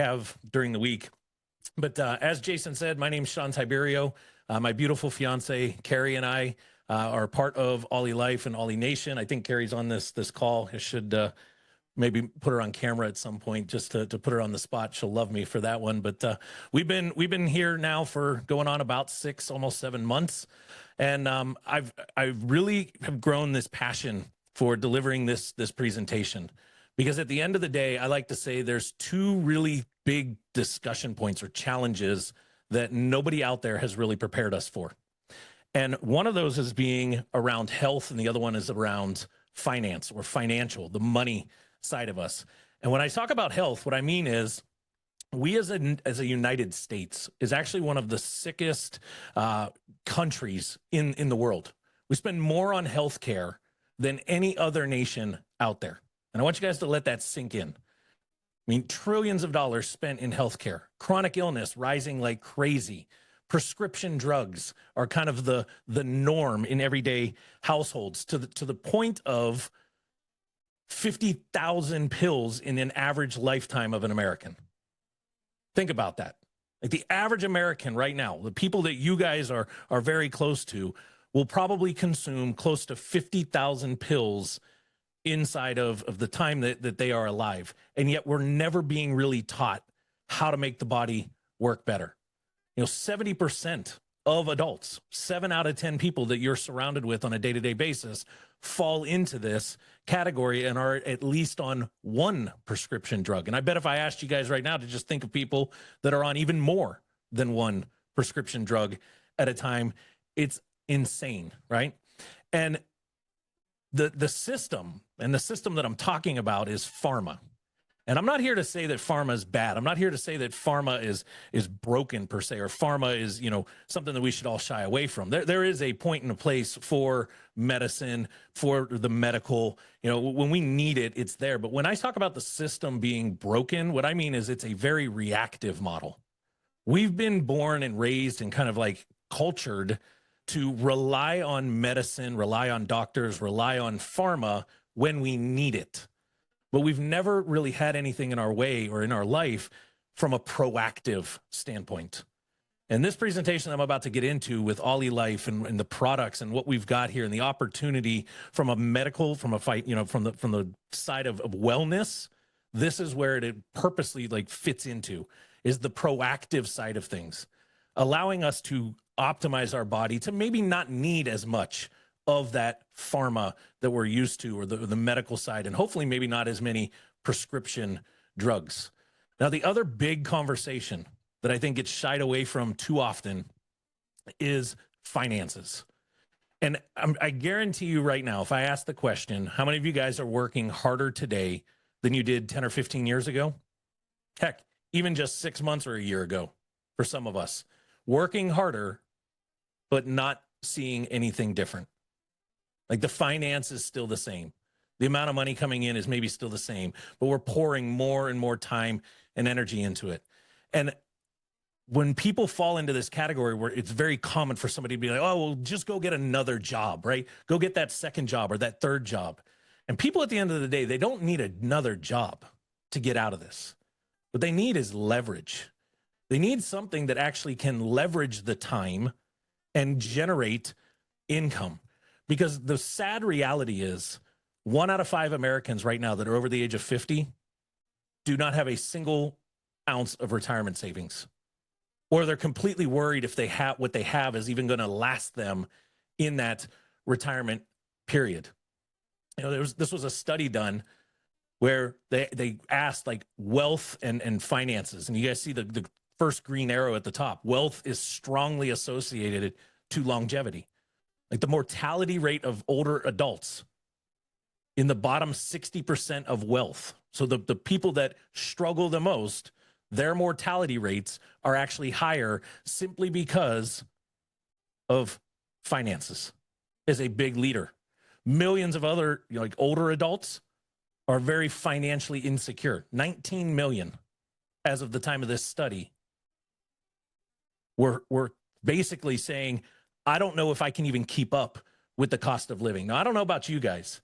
have during the week. But as Jason said, my name's Sean Tiberio. My beautiful fiance, Carrie, and I are part of OlyLife and Oly Nation. I think Carrie's on this call. I should maybe put her on camera at some point just to put her on the spot. She'll love me for that one. But we've been here now for going on about 6, almost 7 months. And I really have grown this passion for delivering this presentation, because at the end of the day, I like to say there's 2 really big discussion points or challenges that nobody out there has really prepared us for. And one of those is being around health, and the other one is around finance or financial, the money side of us. And when I talk about health, what I mean is we as a United States is actually one of the sickest countries in the world. We spend more on healthcare than any other nation out there. And I want you guys to let that sink in. I mean, trillions of dollars spent in healthcare, chronic illness rising like crazy. Prescription drugs are kind of the norm in everyday households, to the point of 50,000 pills in an average lifetime of an American. Think about that. Like the average American right now, the people that you guys are very close to, will probably consume close to 50,000 pills inside of the time that they are alive. And yet we're never being really taught how to make the body work better. You know, 70% of adults, 7 out of 10 people that you're surrounded with on a day-to-day basis fall into this category and are at least on 1 prescription drug. And I bet if I asked you guys right now to just think of people that are on even more than 1 prescription drug at a time, it's insane, right? And the system, and the system that I'm talking about, is pharma. And I'm not here to say that pharma is bad. I'm not here to say that pharma is broken per se, or pharma is, you know, something that we should all shy away from. There is a point and a place for medicine, for the medical, you know, when we need it, it's there. But when I talk about the system being broken, what I mean is it's a very reactive model. We've been born and raised and kind of like cultured to rely on medicine, rely on doctors, rely on pharma when we need it. But we've never really had anything in our way or in our life from a proactive standpoint. And this presentation I'm about to get into with OlyLife and the products and what we've got here and the opportunity from a medical, from a fight, you know, from the side of wellness, this is where it purposely like fits into, is the proactive side of things, allowing us to optimize our body to maybe not need as much of that pharma that we're used to, or the medical side, and hopefully maybe not as many prescription drugs. Now, the other big conversation that I think gets shied away from too often is finances. And I guarantee you right now, if I ask the question, how many of you guys are working harder today than you did 10 or 15 years ago? Heck, even just 6 months or a year ago, for some of us, working harder, but not seeing anything different. Like the finance is still the same. The amount of money coming in is maybe still the same, but we're pouring more and more time and energy into it. And when people fall into this category where it's very common for somebody to be like, oh, well, just go get another job, right? Go get that second job or that third job. And people at the end of the day, they don't need another job to get out of this. What they need is leverage. They need something that actually can leverage the time and generate income. Because the sad reality is 1 out of 5 Americans right now that are over the age of 50 do not have a single ounce of retirement savings, or they're completely worried if they have what they have is even going to last them in that retirement period. You know, this was a study done where they asked like wealth and finances, and you guys see the first green arrow at the top. Wealth is strongly associated to longevity. Like the mortality rate of older adults in the bottom 60% of wealth. So the people that struggle the most, their mortality rates are actually higher simply because of finances is a big leader. Millions of other, you know, like older adults are very financially insecure. 19 million as of the time of this study. We're basically saying, I don't know if I can even keep up with the cost of living. Now, I don't know about you guys,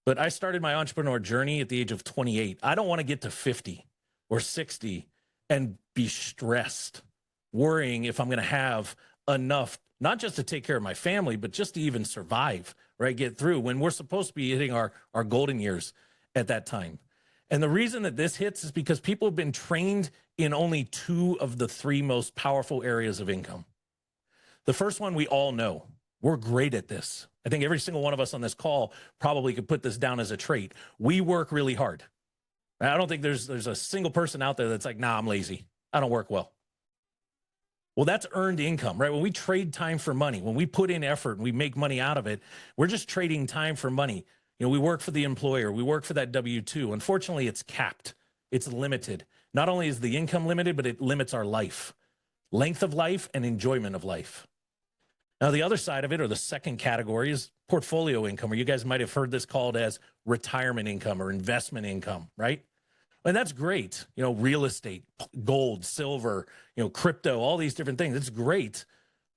but I started my entrepreneur journey at the age of 28. I don't want to get to 50 or 60 and be stressed, worrying if I'm going to have enough, not just to take care of my family, but just to even survive, right? Get through when we're supposed to be hitting our golden years at that time. And the reason that this hits is because people have been trained in only 2 of the 3 most powerful areas of income. The first one we all know. We're great at this. I think every single one of us on this call probably could put this down as a trait. We work really hard. I don't think there's a single person out there that's like, nah, I'm lazy. I don't work well. Well, that's earned income, right? When we trade time for money, when we put in effort and we make money out of it, we're just trading time for money. You know, we work for the employer, we work for that W-2. Unfortunately, it's capped, it's limited. Not only is the income limited, but it limits our life, length of life and enjoyment of life. Now, the other side of it, or the second category, is portfolio income, or you guys might have heard this called as retirement income or investment income, right? And that's great. You know, real estate, gold, silver, you know, crypto, all these different things. It's great.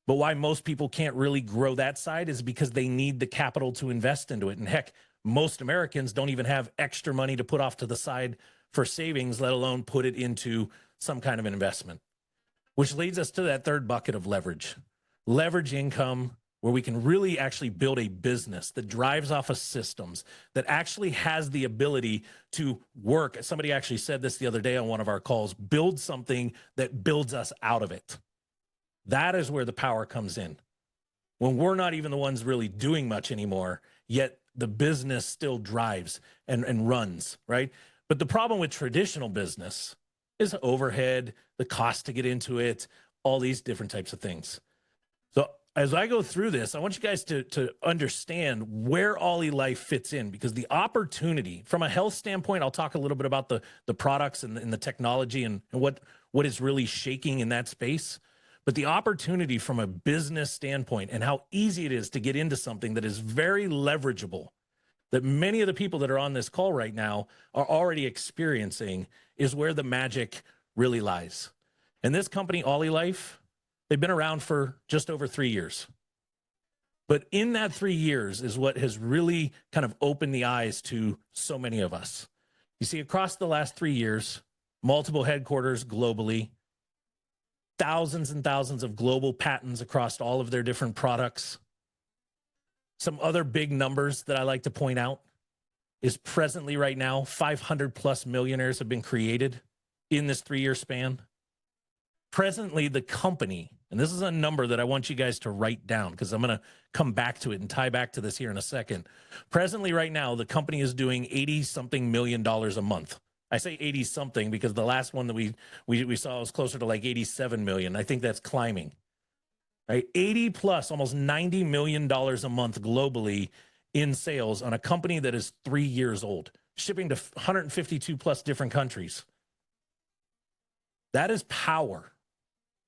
But why most people can't really grow that side is because they need the capital to invest into it. And heck, most Americans don't even have extra money to put off to the side for savings, let alone put it into some kind of an investment. Which leads us to that third bucket of leverage. Leverage income, where we can really actually build a business that drives off of systems, that actually has the ability to work. Somebody actually said this the other day on one of our calls, build something that builds us out of it. That is where the power comes in. When we're not even the ones really doing much anymore, yet the business still drives and runs, right? But the problem with traditional business is overhead, the cost to get into it, all these different types of things. So as I go through this, I want you guys to understand where OlyLife fits in, because the opportunity from a health standpoint, I'll talk a little bit about the products and the technology and what is really shaking in that space. But the opportunity from a business standpoint and how easy it is to get into something that is very leverageable, that many of the people that are on this call right now are already experiencing, is where the magic really lies. And this company, OlyLife, they've been around for just over 3 years. But in that 3 years is what has really kind of opened the eyes to so many of us. You see, across the last 3 years, multiple headquarters globally, thousands and thousands of global patents across all of their different products. Some other big numbers that I like to point out is presently right now, 500 plus millionaires have been created in this 3-year span. Presently, the company, and this is a number that I want you guys to write down because I'm going to come back to it and tie back to this here in a second. Presently, right now, the company is doing $80-something million a month. I say 80 something because the last one that we saw was closer to like 87 million. I think that's climbing, right? 80 plus, almost $90 million a month globally in sales on a company that is 3 years old, shipping to 152 plus different countries. That is power,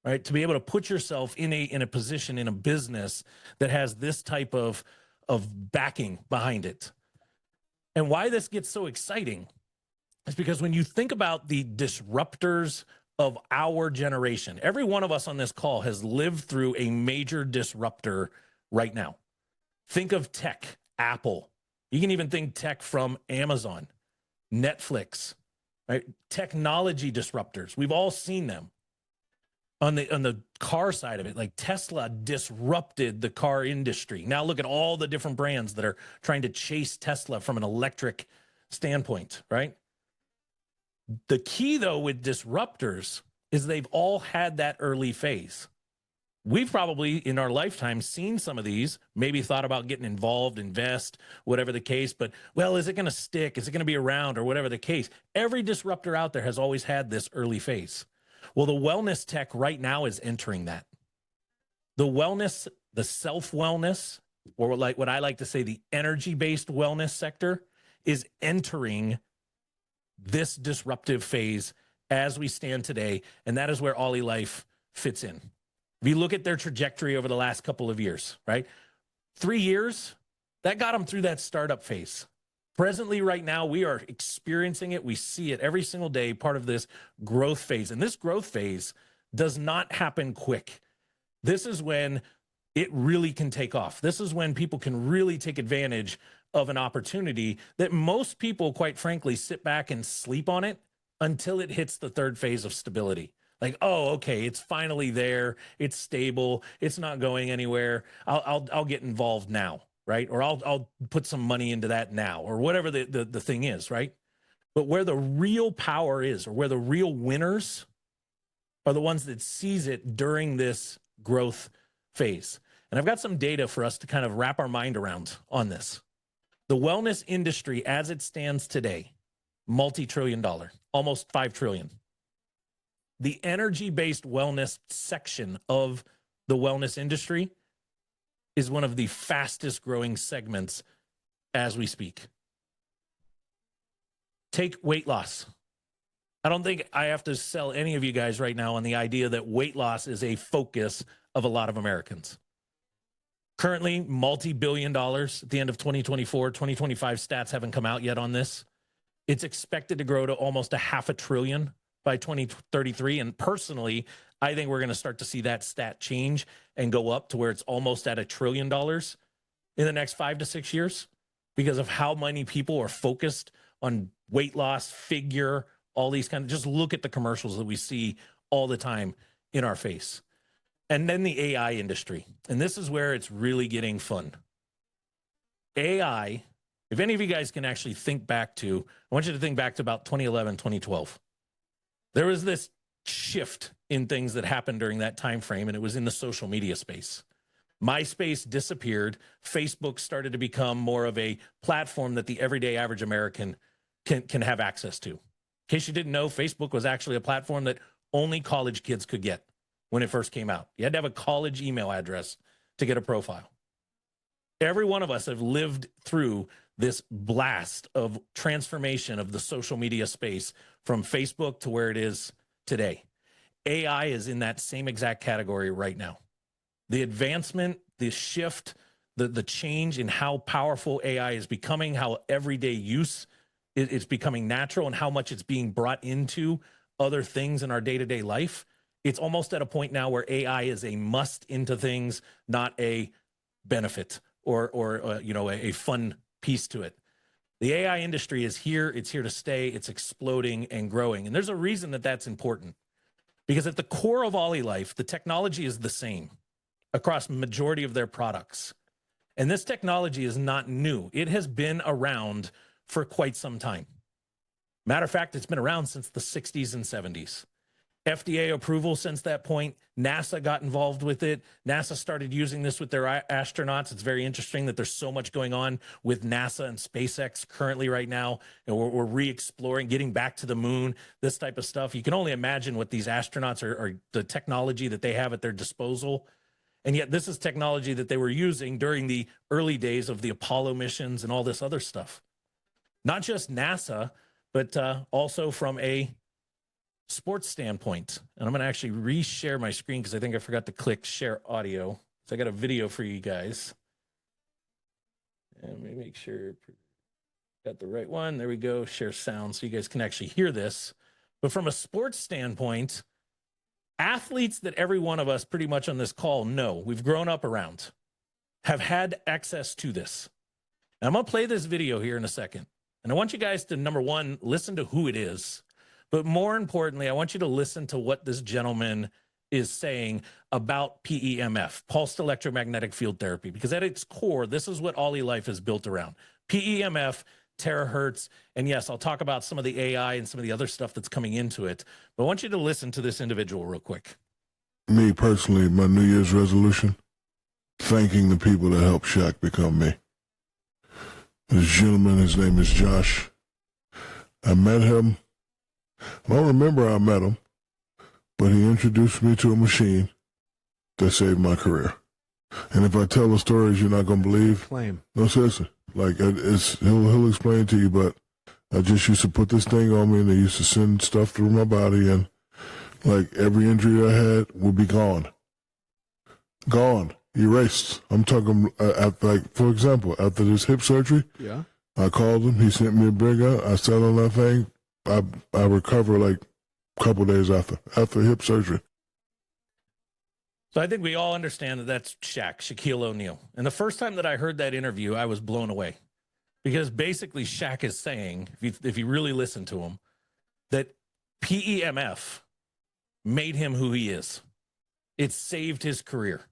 right? To be able to put yourself in a position in a business that has this type of backing behind it. And why this gets so exciting is because when you think about the disruptors of our generation, every one of us on this call has lived through a major disruptor right now. Think of tech, Apple. You can even think tech from Amazon, Netflix, right? Technology disruptors. We've all seen them. On the car side of it, like Tesla disrupted the car industry. Now look at all the different brands that are trying to chase Tesla from an electric standpoint, right? The key, though, with disruptors is they've all had that early phase. We've probably, in our lifetime, seen some of these, maybe thought about getting involved, invest, whatever the case, but, well, is it going to stick? Is it going to be around, or whatever the case? Every disruptor out there has always had this early phase. Well, the wellness tech right now is entering that. The wellness, the self-wellness, or like what I like to say, the energy-based wellness sector is entering this disruptive phase as we stand today, and that is where OlyLife fits in. If you look at their trajectory over the last couple of years, right? 3 years, that got them through that startup phase. Presently, right now, we are experiencing it. We see it every single day, part of this growth phase. And this growth phase does not happen quick. This is when it really can take off. This is when people can really take advantage of an opportunity that most people, quite frankly, sit back and sleep on it until it hits the third phase of stability. Like, oh, okay, it's finally there. It's stable. It's not going anywhere. I'll get involved now, right? Or I'll put some money into that now, or whatever the thing is, right? But where the real power is, or where the real winners are the ones that seize it during this growth phase. And I've got some data for us to kind of wrap our mind around on this. The wellness industry, as it stands today, multi-trillion dollar, almost 5 trillion. The energy-based wellness section of the wellness industry is one of the fastest growing segments as we speak. Take weight loss. I don't think I have to sell any of you guys right now on the idea that weight loss is a focus of a lot of Americans. Currently, multi-billion dollars at the end of 2024, 2025 stats haven't come out yet on this. It's expected to grow to almost $500 billion by 2033. And personally, I think we're going to start to see that stat change and go up to where it's almost at $1 trillion in the next 5 to 6 years because of how many people are focused on weight loss, figure, all these kind of, just look at the commercials that we see all the time in our face. And then the AI industry. And this is where it's really getting fun. AI, if any of you guys can actually think back to, I want you to think back to about 2011, 2012. There was this shift in things that happened during that time frame, and it was in the social media space. MySpace disappeared. Facebook started to become more of a platform that the everyday average American can have access to. In case you didn't know, Facebook was actually a platform that only college kids could get when it first came out. You had to have a college email address to get a profile. Every one of us have lived through this blast of transformation of the social media space from Facebook to where it is today. AI is in that same exact category right now. The advancement, the shift, the change in how powerful AI is becoming, how everyday use it's becoming natural, and how much it's being brought into other things in our day-to-day life. It's almost at a point now where AI is a must into things, not a benefit or a fun piece to it. The AI industry is here. It's here to stay. It's exploding and growing. And there's a reason that that's important. Because at the core of OlyLife, the technology is the same across the majority of their products. And this technology is not new. It has been around for quite some time. Matter of fact, it's been around since the 60s and 70s. FDA approval since that point. NASA got involved with it. NASA started using this with their astronauts. It's very interesting that there's so much going on with NASA and SpaceX currently right now. And we're re-exploring, getting back to the moon, this type of stuff. You can only imagine what these astronauts are the technology that they have at their disposal. And yet this is technology that they were using during the early days of the Apollo missions and all this other stuff. Not just NASA, but also from a sports standpoint. And I'm going to actually re-share my screen because I think I forgot to click share audio. So I got a video for you guys. And let me make sure I got the right one. There we go. Share sound so you guys can actually hear this. But from a sports standpoint, athletes that every one of us pretty much on this call know, we've grown up around, have had access to this. And I'm going to play this video here in a second. And I want you guys to, number one, listen to who it is. But more importantly, I want you to listen to what this gentleman is saying about PEMF, pulsed electromagnetic field therapy, because at its core, this is what OlyLife is built around. PEMF, terahertz, and yes, I'll talk about some of the AI and some of the other stuff that's coming into it. But I want you to listen to this individual real quick. Me personally, my New Year's resolution, thanking the people that helped Shaq become me. This gentleman, his name is Josh. I met him. I don't remember how I met him, but he introduced me to a machine that saved my career. And if I tell the stories you're not going to believe, claim. No, seriously. Like, he'll explain to you, but I just used to put this thing on me, and they used to send stuff through my body, and, like, every injury I had would be gone. Gone. Erased. I'm talking, for example, after this hip surgery, yeah, I called him. He sent me a burger. I sat on that thing. I recovered like a couple of days after hip surgery. So I think we all understand that that's Shaquille O'Neal. And the first time that I heard that interview, I was blown away. Because basically Shaq is saying, if you really listen to him, that PEMF made him who he is. It saved his career.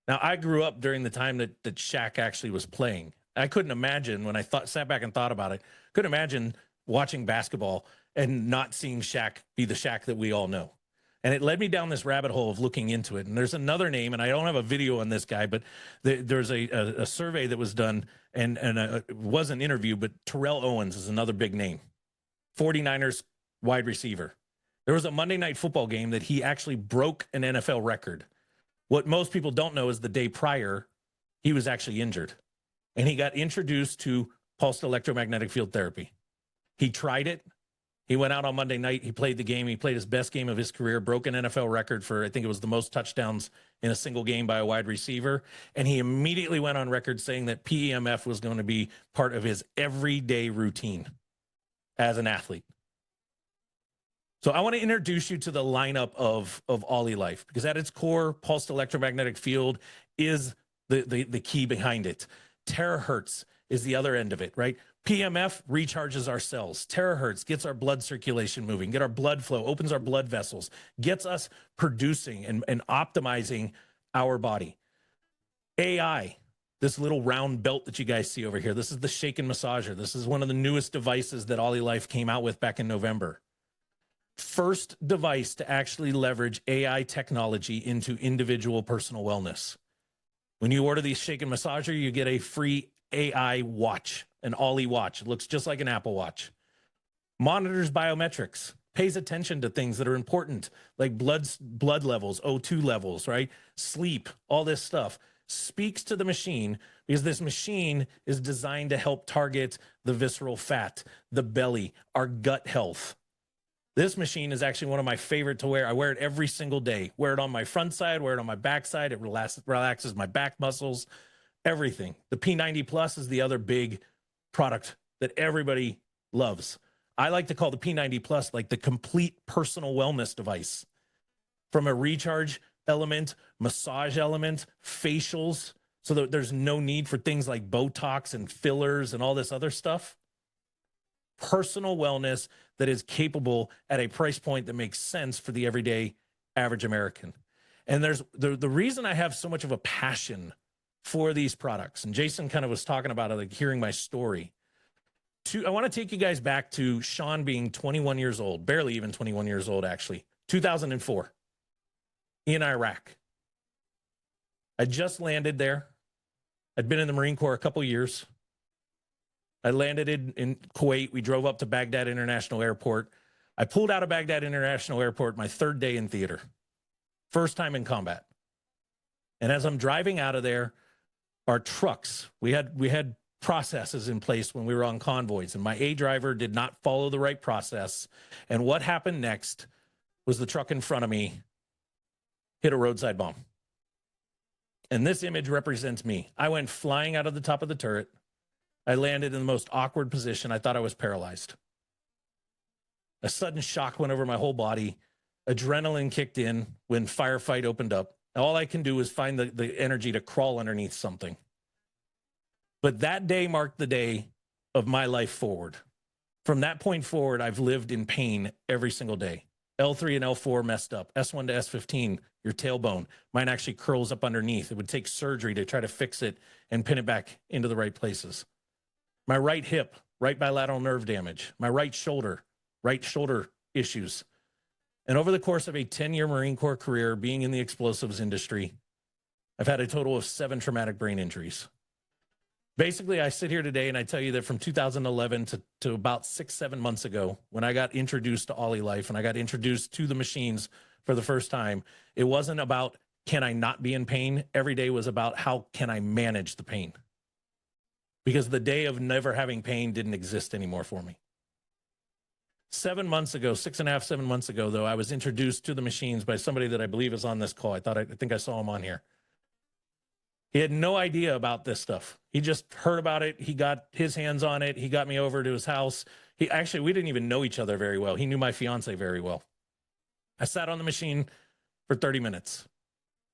Now, I grew up during the time that Shaq actually was playing. I couldn't imagine when I sat back and thought about it, couldn't imagine watching basketball and not seeing Shaq be the Shaq that we all know. And it led me down this rabbit hole of looking into it. And there's another name, and I don't have a video on this guy, but there's a survey that was done, and it was an interview, but Terrell Owens is another big name. 49ers wide receiver. There was a Monday Night Football game that he actually broke an NFL record. What most people don't know is the day prior, he was actually injured. And he got introduced to pulsed electromagnetic field therapy. He tried it. He went out on Monday night. He played the game. He played his best game of his career, broke an NFL record for, I think it was the most touchdowns in a single game by a wide receiver. And he immediately went on record saying that PEMF was going to be part of his everyday routine as an athlete. So I want to introduce you to the lineup of OlyLife, because at its core, pulsed electromagnetic field is the key behind it. Terahertz is the other end of it, right? PMF recharges our cells. Terahertz gets our blood circulation moving, get our blood flow, opens our blood vessels, gets us producing and optimizing our body. AI, this little round belt that you guys see over here, this is the Shaken Massager. This is one of the newest devices that OlyLife came out with back in November. First device to actually leverage AI technology into individual personal wellness. When you order the Shaken Massager, you get a free AI watch, an Oly watch. It looks just like an Apple Watch. Monitors biometrics, pays attention to things that are important, like blood levels, O2 levels, right? Sleep, all this stuff. Speaks to the machine, because this machine is designed to help target the visceral fat, the belly, our gut health. This machine is actually one of my favorite to wear. I wear it every single day. Wear it on my front side, wear it on my back side. It relaxes my back muscles, everything. The P90 Plus is the other big product that everybody loves. I like to call the P90 Plus like the complete personal wellness device. From a recharge element, massage element, facials, so that there's no need for things like Botox and fillers and all this other stuff. Personal wellness that is capable at a price point that makes sense for the everyday average American. And there's the reason I have so much of a passion for these products, and Jason kind of was talking about it, like hearing my story. I want to take you guys back to Sean being 21 years old, barely even 21 years old, actually, 2004 in Iraq. I just landed there. I'd been in the Marine Corps a couple years. I landed in Kuwait. We drove up to Baghdad International Airport. I pulled out of Baghdad International Airport my third day in theater. First time in combat. And as I'm driving out of there, our trucks, we had processes in place when we were on convoys, and my A driver did not follow the right process. And what happened next was the truck in front of me hit a roadside bomb. And this image represents me. I went flying out of the top of the turret. I landed in the most awkward position. I thought I was paralyzed. A sudden shock went over my whole body. Adrenaline kicked in when firefight opened up. All I can do is find the energy to crawl underneath something. But that day marked the day of my life forward. From that point forward, I've lived in pain every single day. L3 and L4 messed up. S1 to S15, your tailbone. Mine actually curls up underneath. It would take surgery to try to fix it and pin it back into the right places. My right hip, right bilateral nerve damage. My right shoulder issues. And over the course of a 10-year Marine Corps career, being in the explosives industry, I've had a total of 7 traumatic brain injuries. Basically, I sit here today and I tell you that from 2011 to about 6-7 months ago, when I got introduced to OlyLife and I got introduced to the machines for the first time, it wasn't about, can I not be in pain? Every day was about, how can I manage the pain? Because the day of never having pain didn't exist anymore for me. 7 months ago, 6.5, 7 months ago, though, I was introduced to the machines by somebody that I believe is on this call. I think I saw him on here. He had no idea about this stuff. He just heard about it. He got his hands on it. He got me over to his house. We didn't even know each other very well. He knew my fiance very well. I sat on the machine for 30 minutes.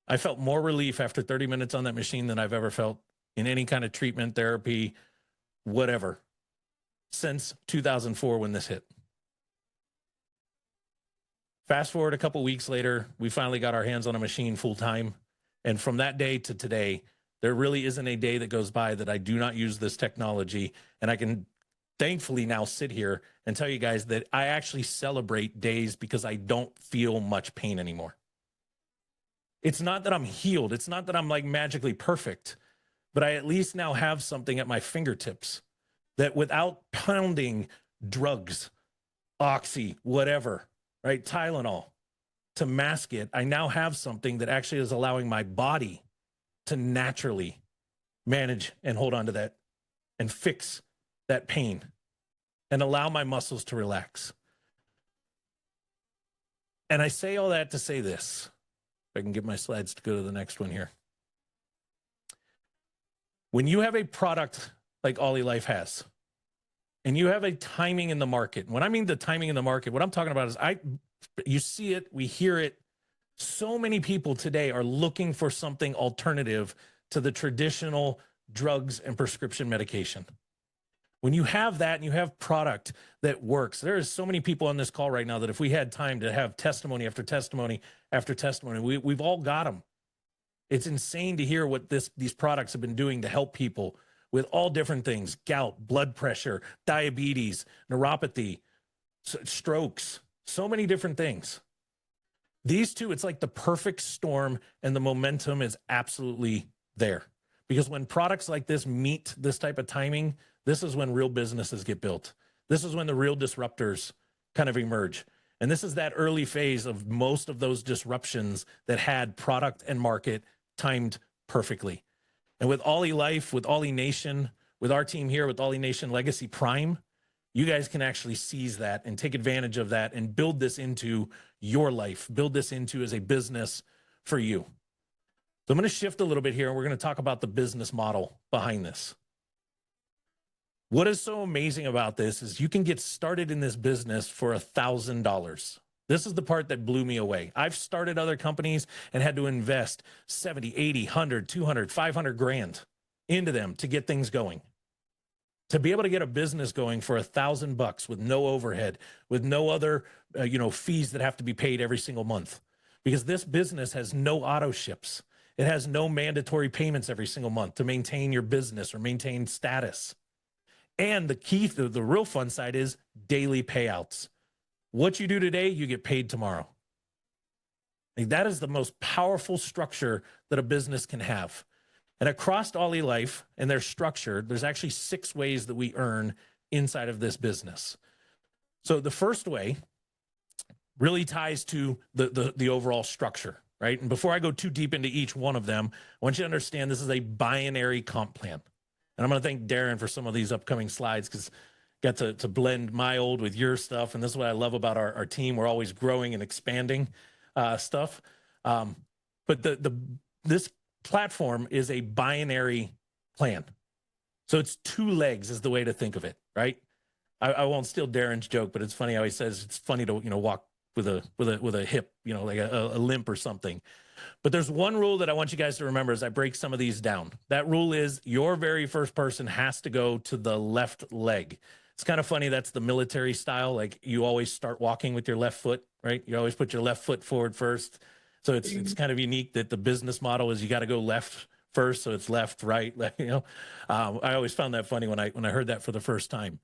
I felt more relief after 30 minutes on that machine than I've ever felt in any kind of treatment, therapy, whatever, since 2004 when this hit. Fast forward a couple weeks later, we finally got our hands on a machine full time. And from that day to today, there really isn't a day that goes by that I do not use this technology. And I can thankfully now sit here and tell you guys that I actually celebrate days because I don't feel much pain anymore. It's not that I'm healed. It's not that I'm like magically perfect, but I at least now have something at my fingertips that without pounding drugs, oxy, whatever, right? Tylenol to mask it, I now have something that actually is allowing my body to naturally manage and hold on to that and fix that pain and allow my muscles to relax. And I say all that to say this. If I can get my slides to go to the next one here. When you have a product like OlyLife has, and you have a timing in the market, when I mean the timing in the market, what I'm talking about is you see it, we hear it. So many people today are looking for something alternative to the traditional drugs and prescription medication. When you have that and you have product that works, there is so many people on this call right now that if we had time to have testimony after testimony after testimony, we've all got them. It's insane to hear what these products have been doing to help people with all different things: gout, blood pressure, diabetes, neuropathy, strokes, so many different things. These two, it's like the perfect storm, and the momentum is absolutely there. Because when products like this meet this type of timing, this is when real businesses get built. This is when the real disruptors kind of emerge. And this is that early phase of most of those disruptions that had product and market timed perfectly. And with OlyLife, with OlyNation, with our team here, with OlyNation Legacy Prime, you guys can actually seize that and take advantage of that and build this into your life, build this into as a business for you. So I'm going to shift a little bit here, and we're going to talk about the business model behind this. What is so amazing about this is you can get started in this business for $1,000. This is the part that blew me away. I've started other companies and had to invest 70, 80, 100, 200, 500 grand into them to get things going. To be able to get a business going for $1,000 with no overhead, with no other fees that have to be paid every single month, because this business has no auto ships. It has no mandatory payments every single month to maintain your business or maintain status. And the key, the real fun side is daily payouts. What you do today, you get paid tomorrow. Like, that is the most powerful structure that a business can have. And across OlyLife and their structure, there's actually 6 ways that we earn inside of this business. So the first way really ties to the overall structure, right? And before I go too deep into each one of them, I want you to understand this is a binary comp plan. And I'm going to thank Darren for some of these upcoming slides, because got to blend my old with your stuff. And this is what I love about our team. We're always growing and expanding stuff. But this platform is a binary plan. So it's 2 legs is the way to think of it, right? I won't steal Darren's joke, but it's funny how he says it's funny to walk with a hip, like a limp or something. But there's one rule that I want you guys to remember as I break some of these down. That rule is your very first person has to go to the left leg. It's kind of funny. That's the military style. Like, you always start walking with your left foot, right? You always put your left foot forward first. So it's kind of unique that the business model is you got to go left first. So it's left, right. I always found that funny when I heard that for the first time.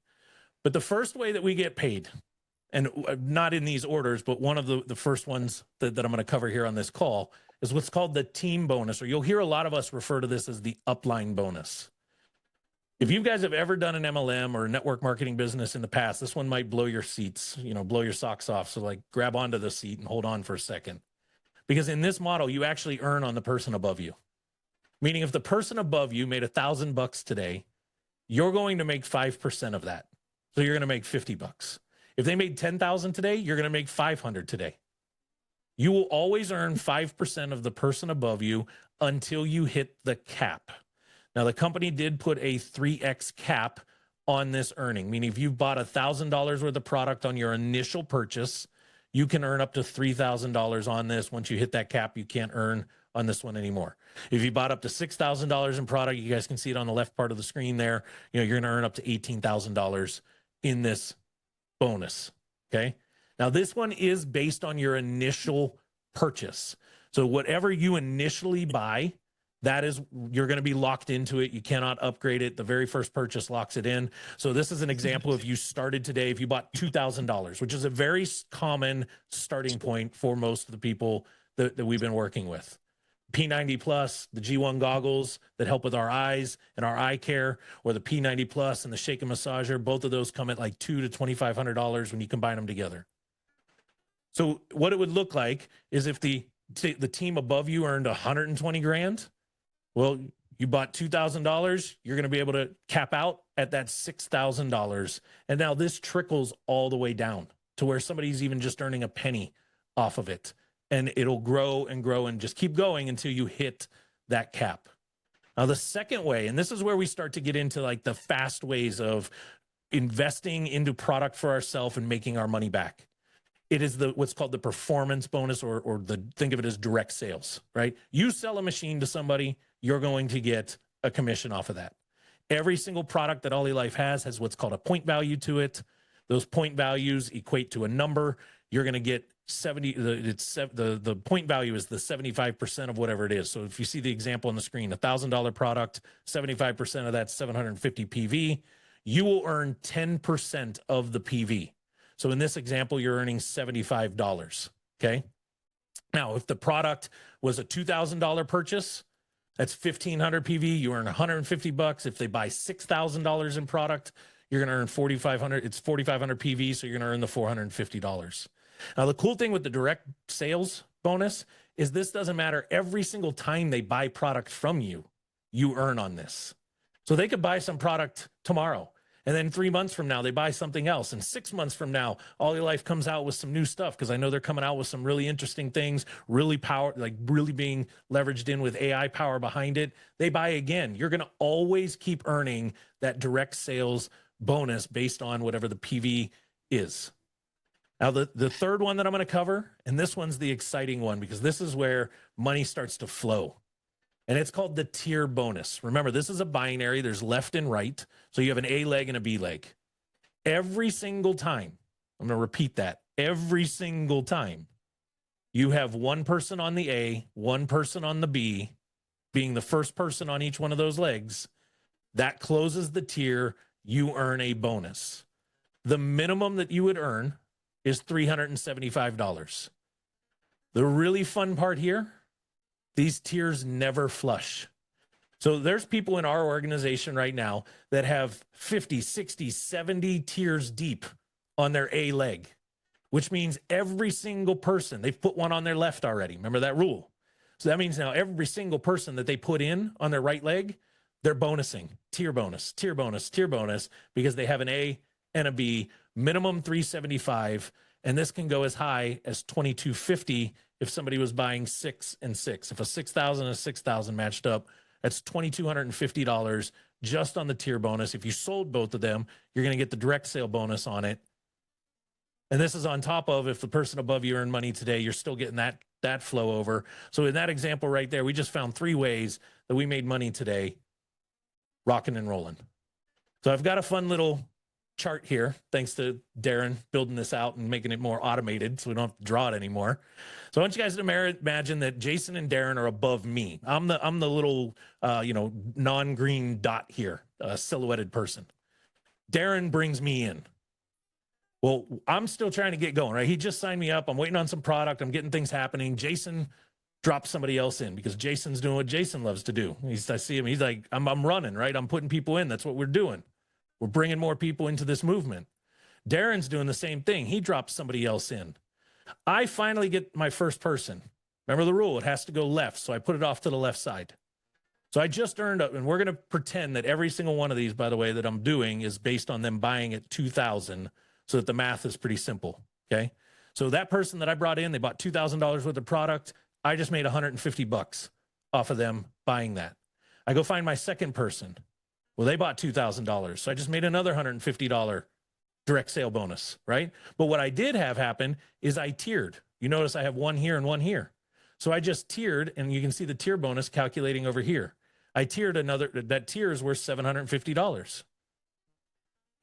But the first way that we get paid, and not in these orders, but one of the first ones that I'm going to cover here on this call, is what's called the team bonus, or you'll hear a lot of us refer to this as the upline bonus. If you guys have ever done an MLM or a network marketing business in the past, this one might blow your seats, blow your socks off. So grab onto the seat and hold on for a second. Because in this model, you actually earn on the person above you. Meaning if the person above you made $1,000 today, you're going to make 5% of that. So you're going to make $50. If they made 10,000 today, you're going to make 500 today. You will always earn 5% of the person above you until you hit the cap. Now, the company did put a 3x cap on this earning, meaning if you bought $1,000 worth of product on your initial purchase, you can earn up to $3,000 on this. Once you hit that cap, you can't earn on this one anymore. If you bought up to $6,000 in product, you guys can see it on the left part of the screen there, you're going to earn up to $18,000 in this bonus, okay? Now, this one is based on your initial purchase. So whatever you initially buy, that is, you're going to be locked into it. You cannot upgrade it. The very first purchase locks it in. So this is an example. If you started today, if you bought $2,000, which is a very common starting point for most of the people that we've been working with. P90 Plus, the G1 goggles that help with our eyes and our eye care, or the P90 Plus and the Shake and Massager, both of those come at like $200 to $2,500 when you combine them together. So what it would look like is if the team above you earned 120 grand, well, you bought $2,000, you're going to be able to cap out at that $6,000. And now this trickles all the way down to where somebody's even just earning a penny off of it. And it'll grow and grow and just keep going until you hit that cap. Now, the second way, and this is where we start to get into like the fast ways of investing into product for ourselves and making our money back. It is what's called the performance bonus, or think of it as direct sales, right? You sell a machine to somebody, you're going to get a commission off of that. Every single product that OlyLife has what's called a point value to it. Those point values equate to a number. You're going to get 70. The point value is the 75% of whatever it is. So if you see the example on the screen, $1,000 product, 75% of that's 750 PV. You will earn 10% of the PV. So in this example, you're earning $75. Okay. Now, if the product was a $2,000 purchase, that's 1,500 PV. You earn 150 bucks. If they buy $6,000 in product, you're going to earn 4,500. It's 4,500 PV. So you're going to earn the $450. Now, the cool thing with the direct sales bonus is this doesn't matter. Every single time they buy product from you, you earn on this. So they could buy some product tomorrow, and then 3 months from now, they buy something else. And 6 months from now, OlyLife comes out with some new stuff, because I know they're coming out with some really interesting things, really being leveraged in with AI power behind it. They buy again. You're going to always keep earning that direct sales bonus based on whatever the PV is. Now, the third one that I'm going to cover, and this one's the exciting one, because this is where money starts to flow. And it's called the tier bonus. Remember, this is a binary. There's left and right. So you have an A leg and a B leg. Every single time, I'm going to repeat that, every single time, you have one person on the A, one person on the B, being the first person on each one of those legs. That closes the tier. You earn a bonus. The minimum that you would earn is $375. The really fun part here, these tiers never flush. So there's people in our organization right now that have 50, 60, 70 tiers deep on their A leg, which means every single person, they've put one on their left already. Remember that rule? So that means now every single person that they put in on their right leg, they're bonusing, tier bonus, tier bonus, tier bonus, because they have an A and a B, minimum 375, and this can go as high as 2250 if somebody was buying 6 and 6. If a 6,000 and a 6,000 matched up, that's $2,250 just on the tier bonus. If you sold both of them, you're going to get the direct sale bonus on it. And this is on top of, if the person above you earned money today, you're still getting that flow over. So in that example right there, we just found 3 ways that we made money today, rocking and rolling. So I've got a fun little chart here, thanks to Darren building this out and making it more automated so we don't have to draw it anymore. So I want you guys to imagine that Jason and Darren are above me. I'm the little non-green dot here, silhouetted person. Darren brings me in. Well, I'm still trying to get going, right? He just signed me up. I'm waiting on some product. I'm getting things happening. Jason drops somebody else in because Jason's doing what Jason loves to do. I see him. He's like, I'm running, right? I'm putting people in. That's what we're doing. We're bringing more people into this movement. Darren's doing the same thing. He drops somebody else in. I finally get my first person. Remember the rule, it has to go left. So I put it off to the left side. So I just earned up, and we're going to pretend that every single one of these, by the way, that I'm doing is based on them buying at 2,000, so that the math is pretty simple. Okay. So that person that I brought in, they bought $2,000 worth of product. I just made 150 bucks off of them buying that. I go find my second person. Well, they bought $2,000. So I just made another $150 direct sale bonus, right? But what I did have happen is I tiered. You notice I have one here and one here. So I just tiered, and you can see the tier bonus calculating over here. I tiered another, that tier is worth $750.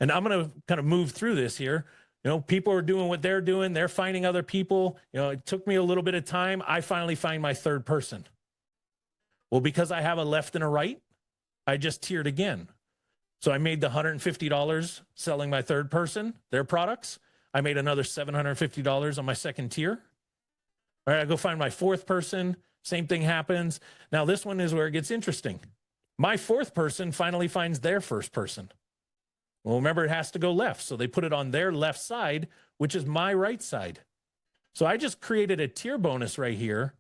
And I'm going to kind of move through this here. You know, people are doing what they're doing. They're finding other people. You know, it took me a little bit of time. I finally find my third person. Well, because I have a left and a right, I just tiered again. So I made the $150 selling my third person, their products. I made another $750 on my second tier. All right, I go find my fourth person. Same thing happens. Now, this one is where it gets interesting. My fourth person finally finds their first person. Well, remember, it has to go left. So they put it on their left side, which is my right side. So I just created a tier bonus right here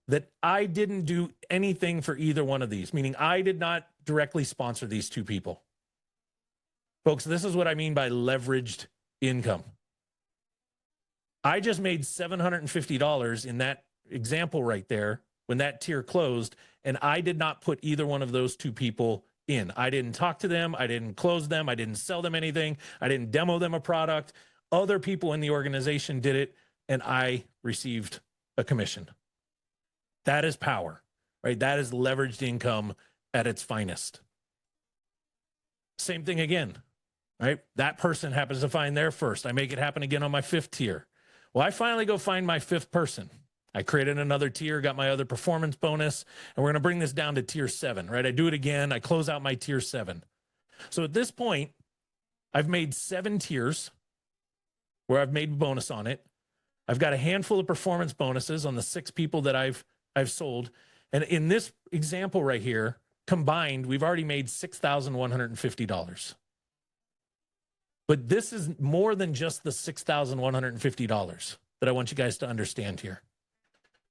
that I didn't do anything for either one of these, meaning I did not directly sponsor these two people. Folks, this is what I mean by leveraged income. I just made $750 in that example right there when that tier closed, and I did not put either one of those two people in. I didn't talk to them. I didn't close them. I didn't sell them anything. I didn't demo them a product. Other people in the organization did it, and I received a commission. That is power, right? That is leveraged income at its finest. Same thing again, right? That person happens to find their first. I make it happen again on my fifth tier. Well, I finally go find my fifth person. I created another tier, got my other performance bonus, and we're going to bring this down to tier 7, right? I do it again. I close out my tier 7. So at this point, I've made 7 tiers where I've made bonus on it. I've got a handful of performance bonuses on the 6 people that I've sold. And in this example right here, combined, we've already made $6,150. But this is more than just the $6,150 that I want you guys to understand here.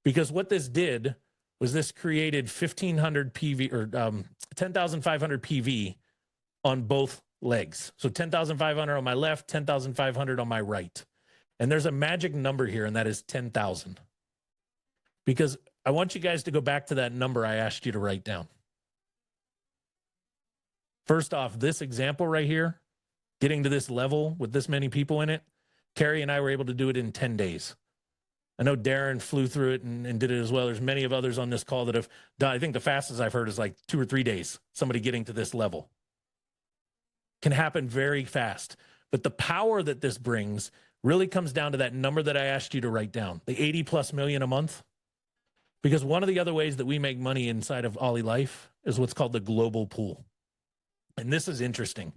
Because what this did was this created 1,500 PV or 10,500 PV on both legs. So 10,500 on my left, 10,500 on my right. And there's a magic number here, and that is 10,000. Because I want you guys to go back to that number I asked you to write down. First off, this example right here, getting to this level with this many people in it, Carrie and I were able to do it in 10 days. I know Darren flew through it and did it as well. There's many of others on this call that have done. I think the fastest I've heard is like 2 or 3 days, somebody getting to this level. Can happen very fast. But the power that this brings really comes down to that number that I asked you to write down, the 80+ million a month. Because one of the other ways that we make money inside of OlyLife is what's called the global pool. And this is interesting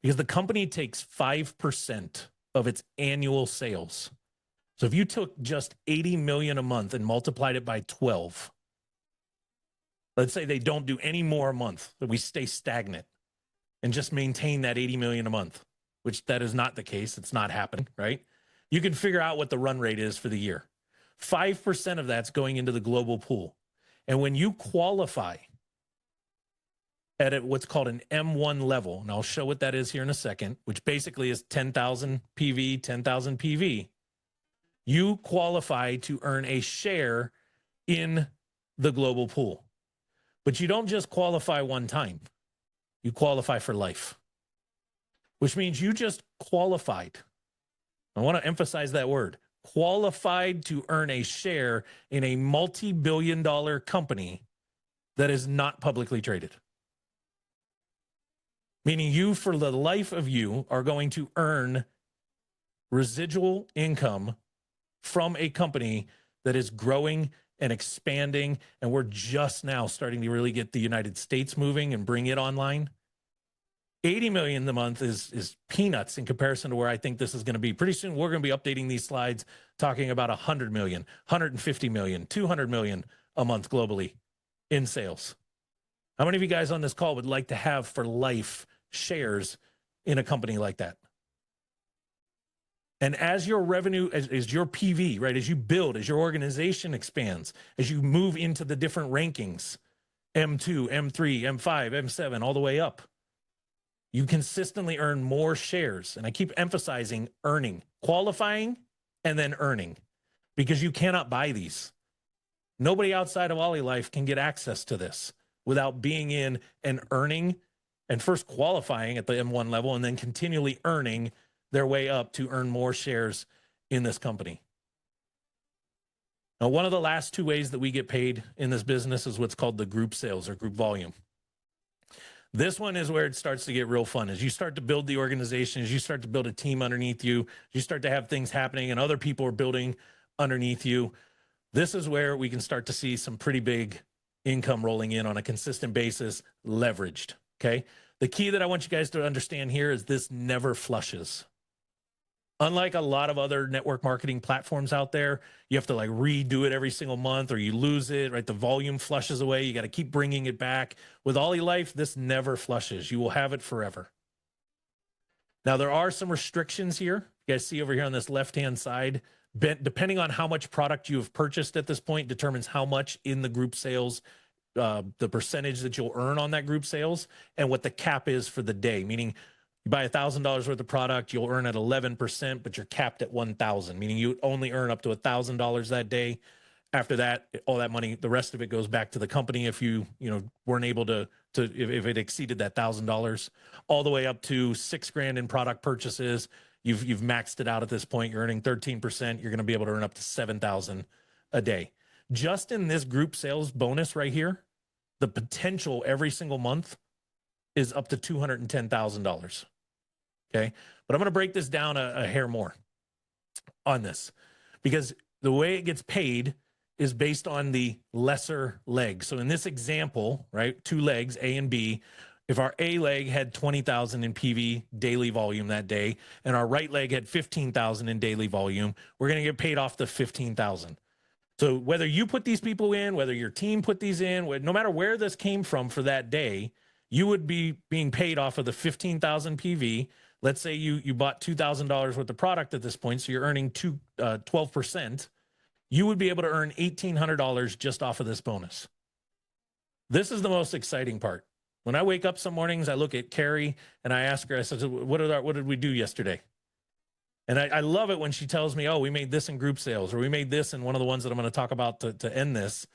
because the company takes 5% of its annual sales. So if you took just 80 million a month and multiplied it by 12, let's say they don't do any more a month, that we stay stagnant and just maintain that 80 million a month, which that is not the case. It's not happening, right? You can figure out what the run rate is for the year. 5% of that's going into the global pool. And when you qualify at what's called an M1 level, and I'll show what that is here in a second, which basically is 10,000 PV, 10,000 PV, you qualify to earn a share in the global pool. But you don't just qualify one time. You qualify for life, which means you just qualified. I want to emphasize that word, qualified to earn a share in a multi-billion-dollar company that is not publicly traded. Meaning you, for the life of you, are going to earn residual income from a company that is growing and expanding, and we're just now starting to really get the United States moving and bring it online. 80 million a month is peanuts in comparison to where I think this is going to be. Pretty soon, we're going to be updating these slides talking about 100 million, 150 million, 200 million a month globally in sales. How many of you guys on this call would like to have for life shares in a company like that? And as your revenue, as your PV, right, as you build, as your organization expands, as you move into the different rankings, M2, M3, M5, M7, all the way up, you consistently earn more shares. And I keep emphasizing earning, qualifying, and then earning, because you cannot buy these. Nobody outside of OlyLife can get access to this without being in and earning and first qualifying at the M1 level and then continually earning their way up to earn more shares in this company. Now, one of the last 2 ways that we get paid in this business is what's called the group sales or group volume. This one is where it starts to get real fun. As you start to build the organization, as you start to build a team underneath you, you start to have things happening and other people are building underneath you. This is where we can start to see some pretty big income rolling in on a consistent basis, leveraged. Okay. The key that I want you guys to understand here is this never flushes. Unlike a lot of other network marketing platforms out there, you have to like redo it every single month or you lose it, right? The volume flushes away. You got to keep bringing it back. With OlyLife, this never flushes. You will have it forever. Now, there are some restrictions here. You guys see over here on this left-hand side, depending on how much product you have purchased at this point determines how much in the group sales, the percentage that you'll earn on that group sales and what the cap is for the day, meaning you buy $1,000 worth of product, you'll earn at 11%, but you're capped at 1,000, meaning you only earn up to $1,000 that day. After that, all that money, the rest of it goes back to the company if you weren't able to if it exceeded that $1,000, all the way up to $6,000 in product purchases. You've maxed it out at this point. You're earning 13%. You're going to be able to earn up to 7,000 a day. Just in this group sales bonus right here, the potential every single month is up to $210,000. Okay. But I'm going to break this down a hair more on this because the way it gets paid is based on the lesser leg. So in this example, right, 2 legs, A and B, if our A leg had 20,000 in PV daily volume that day, and our right leg had 15,000 in daily volume, we're going to get paid off the 15,000. So whether you put these people in, whether your team put these in, no matter where this came from for that day, you would be being paid off of the 15,000 PV. Let's say you bought $2,000 worth of product at this point, so you're earning 12%. You would be able to earn $1,800 just off of this bonus. This is the most exciting part. When I wake up some mornings, I look at Carrie and I ask her, I said, what did we do yesterday? And I love it when she tells me, oh, we made this in group sales, or we made this in one of the ones that I'm going to talk about to end this,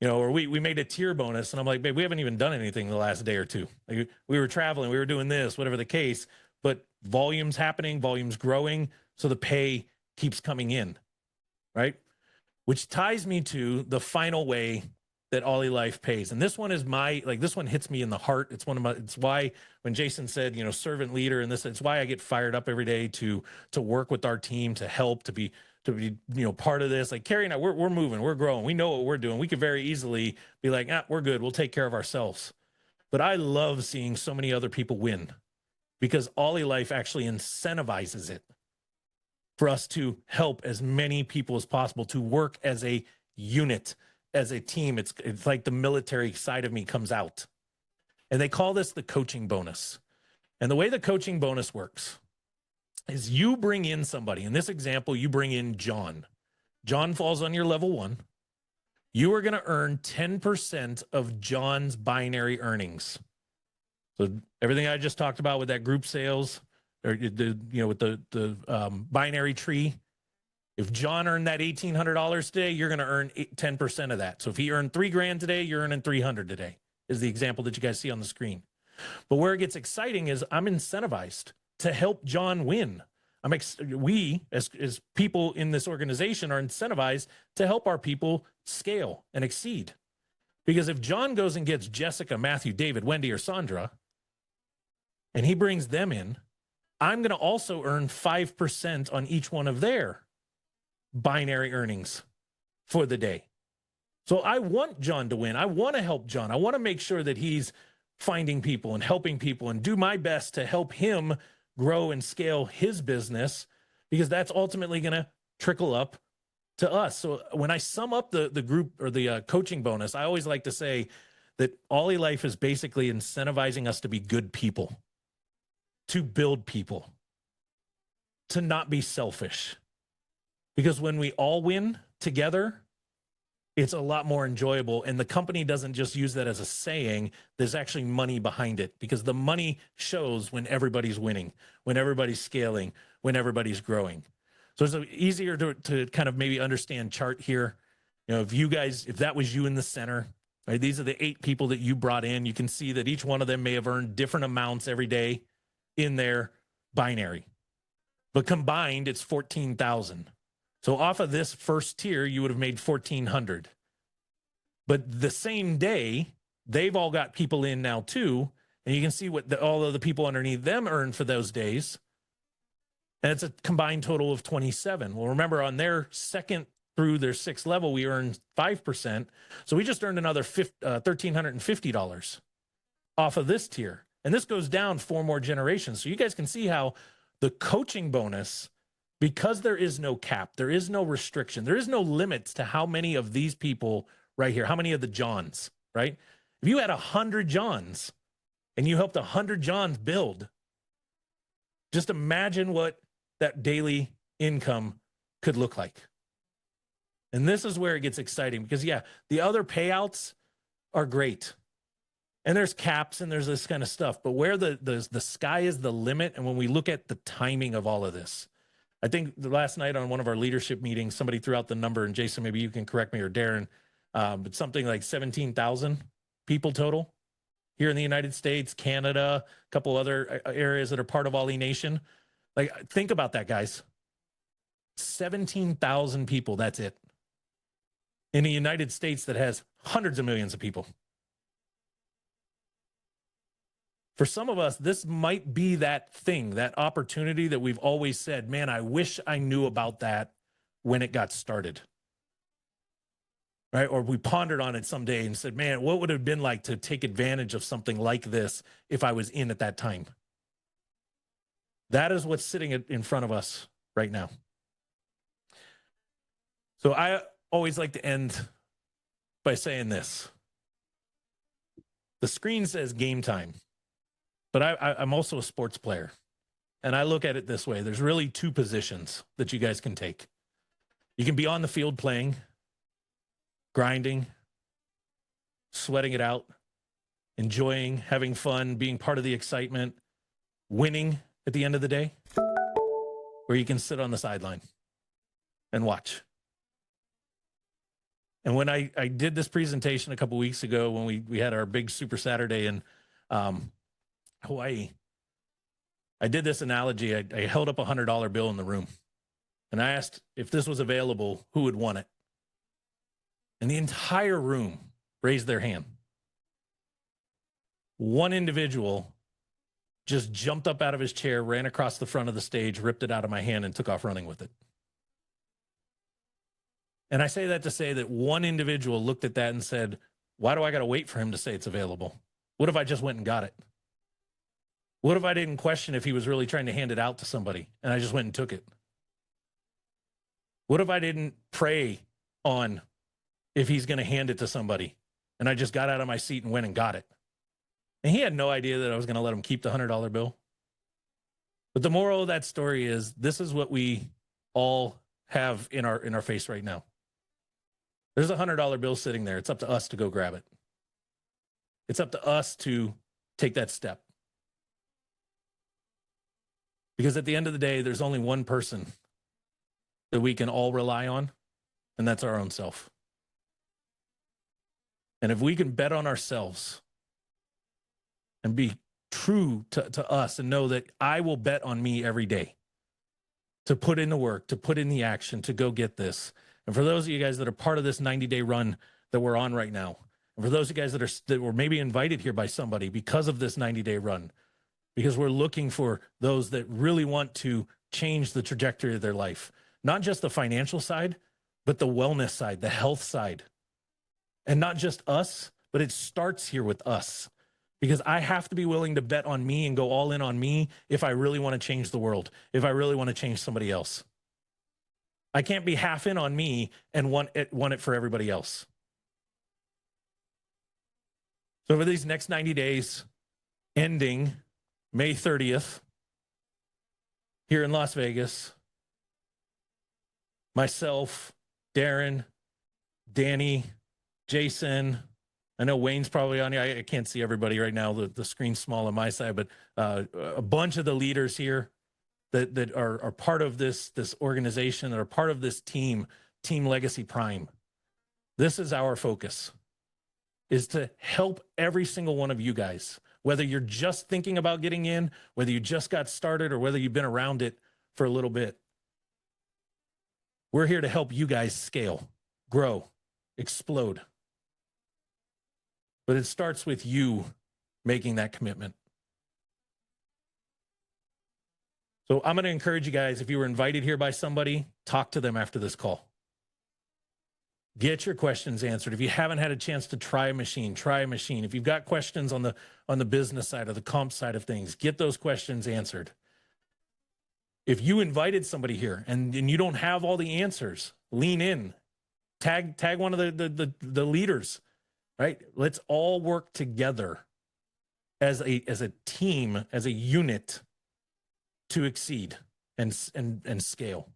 or we made a tier bonus. And I'm like, babe, we haven't even done anything the last day or two. Like, we were traveling, we were doing this, whatever the case, but volume's happening, volume's growing. So the pay keeps coming in, right? Which ties me to the final way that OlyLife pays. And this one is this one hits me in the heart. It's why when Jason said, servant leader and this, it's why I get fired up every day to work with our team, to help, to be part of this. Like Carrie and I, we're moving, we're growing. We know what we're doing. We could very easily be like, we're good. We'll take care of ourselves. But I love seeing so many other people win because OlyLife actually incentivizes it for us to help as many people as possible, to work as a unit, as a team. It's like the military side of me comes out. And they call this the coaching bonus. And the way the coaching bonus works is you bring in somebody. In this example, you bring in John. John falls on your level 1. You are going to earn 10% of John's binary earnings. So everything I just talked about with that group sales, or with the binary tree, if John earned that $1,800 today, you're going to earn 10% of that. So if he earned $3,000 today, you're earning $300 today, is the example that you guys see on the screen. But where it gets exciting is I'm incentivized to help John win. We, as people in this organization, are incentivized to help our people scale and exceed. Because if John goes and gets Jessica, Matthew, David, Wendy, or Sandra, and he brings them in, I'm going to also earn 5% on each one of their binary earnings for the day. So I want John to win. I want to help John. I want to make sure that he's finding people and helping people and do my best to help him grow and scale his business, because that's ultimately going to trickle up to us. So when I sum up the group or the coaching bonus, I always like to say that OlyLife is basically incentivizing us to be good people, to build people, to not be selfish. Because when we all win together, it's a lot more enjoyable. And the company doesn't just use that as a saying. There's actually money behind it, because the money shows when everybody's winning, when everybody's scaling, when everybody's growing. So it's easier to kind of maybe understand chart here. If that was you in the center, right? These are the 8 people that you brought in. You can see that each one of them may have earned different amounts every day in their binary, but combined it's 14,000. So off of this first tier, you would have made 1,400. But the same day, they've all got people in now too, And you can see what all of the people underneath them earn for those days. And it's a combined total of 27. Well, remember, on their second through their sixth level, we earned 5%. So we just earned another $1,350 off of this tier. And this goes down 4 more generations. So you guys can see how the coaching bonus, because there is no cap, there is no restriction, there is no limits to how many of these people right here, how many of the Johns, right? If you had 100 Johns and you helped 100 Johns build, just imagine what that daily income could look like. And this is where it gets exciting because, yeah, the other payouts are great. And there's caps and there's this kind of stuff. But where the sky is the limit, and when we look at the timing of all of this, I think last night on one of our leadership meetings, somebody threw out the number, and Jason, maybe you can correct me, or Darren, but something like 17,000 people total here in the United States, Canada, a couple other areas that are part of Ollie Nation. Like, think about that, guys. 17,000 people, that's it. In the United States that has hundreds of millions of people. For some of us, this might be that thing, that opportunity that we've always said, man, I wish I knew about that when it got started. Right? Or we pondered on it someday and said, man, what would it have been like to take advantage of something like this if I was in at that time? That is what's sitting in front of us right now. So I always like to end by saying this. The screen says game time, but I'm also a sports player. And I look at it this way. There's really 2 positions that you guys can take. You can be on the field playing, grinding, sweating it out, enjoying, having fun, being part of the excitement, winning at the end of the day, or you can sit on the sideline and watch. And when I did this presentation a couple weeks ago, when we had our big Super Saturday in Hawaii, I did this analogy. I held up a $100 bill in the room, and I asked if this was available, who would want it? And the entire room raised their hand. One individual just jumped up out of his chair, ran across the front of the stage, ripped it out of my hand, and took off running with it. And I say that to say that one individual looked at that and said, why do I got to wait for him to say it's available? What if I just went and got it? What if I didn't question if he was really trying to hand it out to somebody and I just went and took it? What if I didn't pray on if he's going to hand it to somebody and I just got out of my seat and went and got it? And he had no idea that I was going to let him keep the $100 bill. But the moral of that story is this is what we all have in our face right now. There's a $100 bill sitting there. It's up to us to go grab it. It's up to us to take that step. Because at the end of the day, there's only one person that we can all rely on, and that's our own self. And if we can bet on ourselves and be true to us and know that I will bet on me every day to put in the work, to put in the action, to go get this. And for those of you guys that are part of this 90-day run that we're on right now, and for those of you guys that were maybe invited here by somebody because of this 90-day run, because we're looking for those that really want to change the trajectory of their life, not just the financial side, but the wellness side, the health side. And not just us, but it starts here with us. Because I have to be willing to bet on me and go all in on me if I really want to change the world, if I really want to change somebody else. I can't be half in on me and want it for everybody else. So over these next 90 days, ending May 30th, here in Las Vegas, myself, Darren, Danny, Jason, I know Wayne's probably on here. I can't see everybody right now. The screen's small on my side, but a bunch of the leaders here that are part of this organization, that are part of this team Legacy Prime. This is our focus, is to help every single one of you guys, whether you're just thinking about getting in, whether you just got started, or whether you've been around it for a little bit. We're here to help you guys scale, grow, explode. But it starts with you making that commitment. So I'm going to encourage you guys, if you were invited here by somebody, talk to them after this call. Get your questions answered. If you haven't had a chance to try a machine, try a machine. If you've got questions on the business side or the comp side of things, get those questions answered. If you invited somebody here and you don't have all the answers, lean in. Tag one of the leaders, right? Let's all work together as a team, as a unit to exceed and scale.